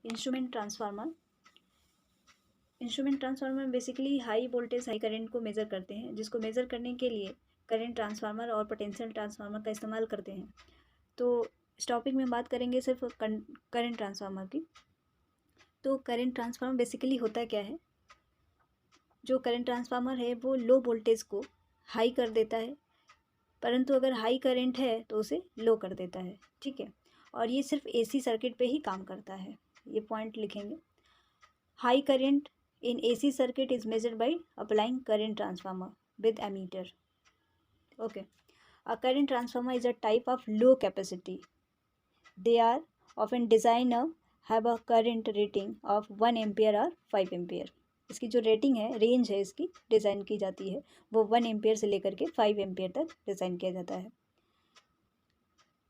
Instrument transformer. Instrument transformer basically high voltage high current को measure करते हैं, जिसको मेज़र करने के लिए करंट ट्रांसफार्मर और पोटेंशियल ट्रांसफार्मर का इस्तेमाल करते हैं। तो इस टॉपिक में बात करेंगे सिर्फ करंट ट्रांसफार्मर की। तो करंट ट्रांसफार्मर बेसिकली होता क्या है? जो करंट ट्रांसफार्मर है वो लो वोल्टेज को हाई कर देता है, परंतु अगर हाई करंट है तो उसे लो कर देता है, ठीक है। और ये सिर्फ एसी सर्किट पे ही काम करता है, ये पॉइंट लिखेंगे। High current in AC circuit is measured by applying current transformer with ammeter. Okay, a current transformer is a type of low capacity. They are often designed have a current rating of 1 ampere और 5 ampere. इसकी जो rating है, range है इसकी design की जाती है, वो 1 एम्पियर से लेकर के 5 एम्पियर तक डिज़ाइन किया जाता है।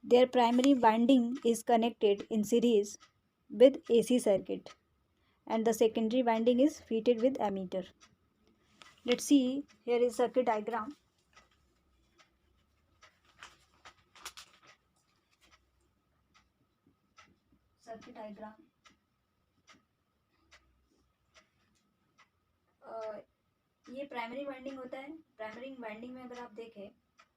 Their primary winding is connected in series with AC circuit and the secondary winding is fitted with ammeter. Let's see, here is circuit diagram. Circuit diagram. ये प्राइमरी वाइंडिंग होता है। प्राइमरी वाइंडिंग में अगर आप देखें,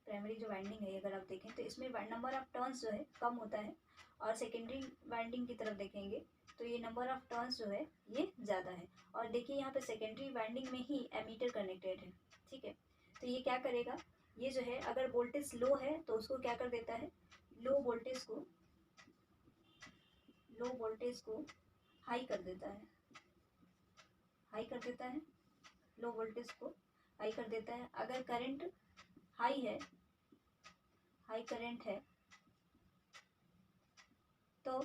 प्राइमरी जो winding है अगर आप देखें तो इसमें नंबर ऑफ टर्न्स जो है कम होता है, और सेकेंडरी वाइंडिंग की तरफ देखेंगे तो ये नंबर ऑफ टर्न्स जो है ये ज़्यादा है। और देखिए यहाँ पे सेकेंडरी वाइंडिंग में ही एमीटर कनेक्टेड है, ठीक है। तो ये क्या करेगा, ये जो है अगर वोल्टेज लो है तो उसको क्या कर देता है, लो वोल्टेज को हाई कर देता है, लो वोल्टेज को हाई कर देता है। अगर करंट हाई करंट है तो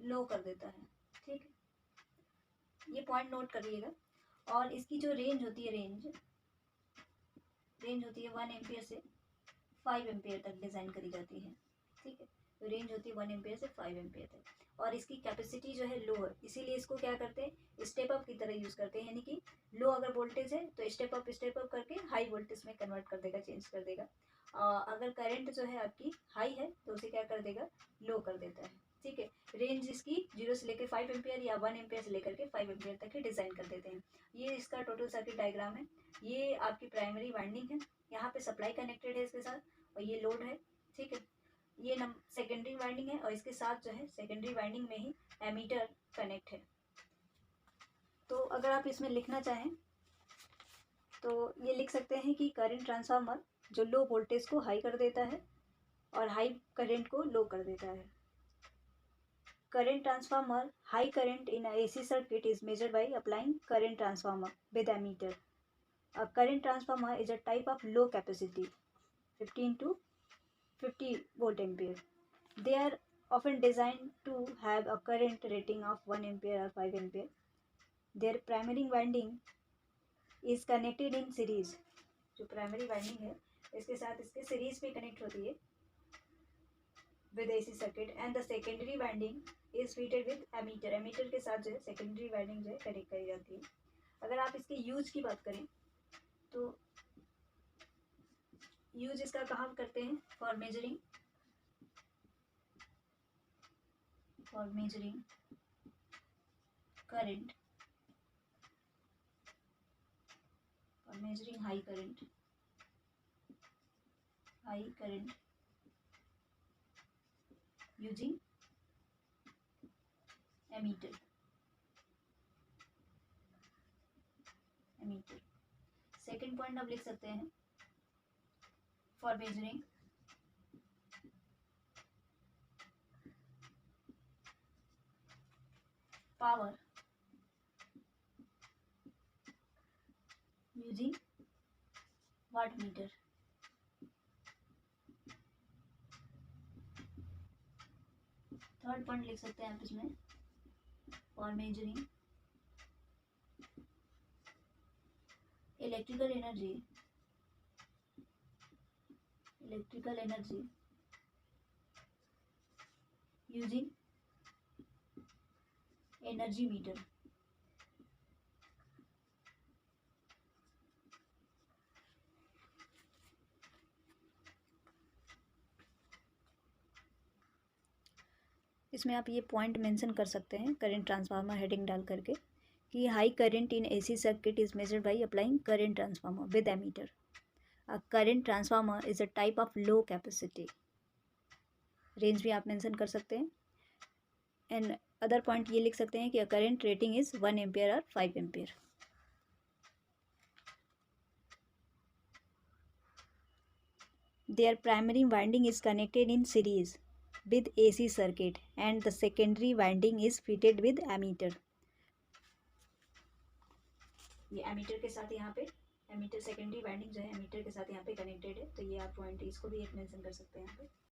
लो कर देता है, ठीक है। ये पॉइंट नोट करिएगा। और इसकी जो रेंज होती है, रेंज होती है 1 एम्पियर से 5 एम्पियर तक डिज़ाइन करी जाती है, ठीक है। तो रेंज होती है 1 एम्पियर से 5 एम्पियर तक, और इसकी कैपेसिटी जो है लो है, इसीलिए इसको क्या करते हैं, स्टेप अप की तरह यूज़ करते हैं। यानी कि लो अगर वोल्टेज है तो स्टेप अप करके हाई वोल्टेज में कन्वर्ट कर देगा, चेंज कर देगा। अगर करंट जो है आपकी हाई है तो उसे क्या कर देगा, लो कर देता है, ठीक है। रेंज इसकी 0 से लेकर 5 एम्पियर या 1 एम्पियर से लेकर के 5 एम्पियर तक ही डिज़ाइन कर देते हैं। ये इसका टोटल सर्किट डायग्राम है। ये आपकी प्राइमरी वाइंडिंग है, यहाँ पे सप्लाई कनेक्टेड है इसके साथ, और ये लोड है, ठीक है। ये सेकेंडरी वाइंडिंग है, और इसके साथ जो है सेकेंडरी वाइंडिंग में ही एमीटर कनेक्ट है। तो अगर आप इसमें लिखना चाहें तो ये लिख सकते हैं कि करंट ट्रांसफार्मर जो लो वोल्टेज को हाई कर देता है और हाई करंट को लो कर देता है। Current transformer high current in AC circuit is measured by applying current transformer with ammeter. A current transformer is a type of low capacity 15 to 50 volt ampere. They are often designed to have a current rating of 1 ampere or 5 ampere. Their primary winding is connected in series. जो primary winding है इसके साथ इसके series में connect होती है with AC circuit, and the secondary winding is fitted with ammeter. Ammeter के साथ जो है सेकेंडरी वाइंडिंग जो है कनेक्ट करी जाती है। अगर आप इसके यूज की बात करें तो यूज इसका कहाँ करते हैं, for measuring current, for measuring high current using ammeter. Second point आप लिख सकते हैं, for measuring power using watt meter. Third point लिख सकते हैं आप इसमें, for measuring electrical energy using energy meter. इसमें आप ये पॉइंट मेंशन कर सकते हैं करंट ट्रांसफार्मर हेडिंग डाल करके कि high current in AC circuit is measured by applying current transformer with ammeter. A current transformer is a type of low capacity. Range भी आप मेंशन कर सकते हैं. एंड अदर पॉइंट ये लिख सकते हैं कि a current rating is 1 ampere और 5 ampere. Their primary winding is connected in series with AC circuit and the secondary winding is fitted with ammeter. ये एमीटर के साथ यहाँ पे एमीटर सेकेंडरी वाइंडिंग जो है एमीटर के साथ यहाँ पे कनेक्टेड है. तो ये आप पॉइंट इसको भी एक मेंशन कर सकते हैं यहाँ पे.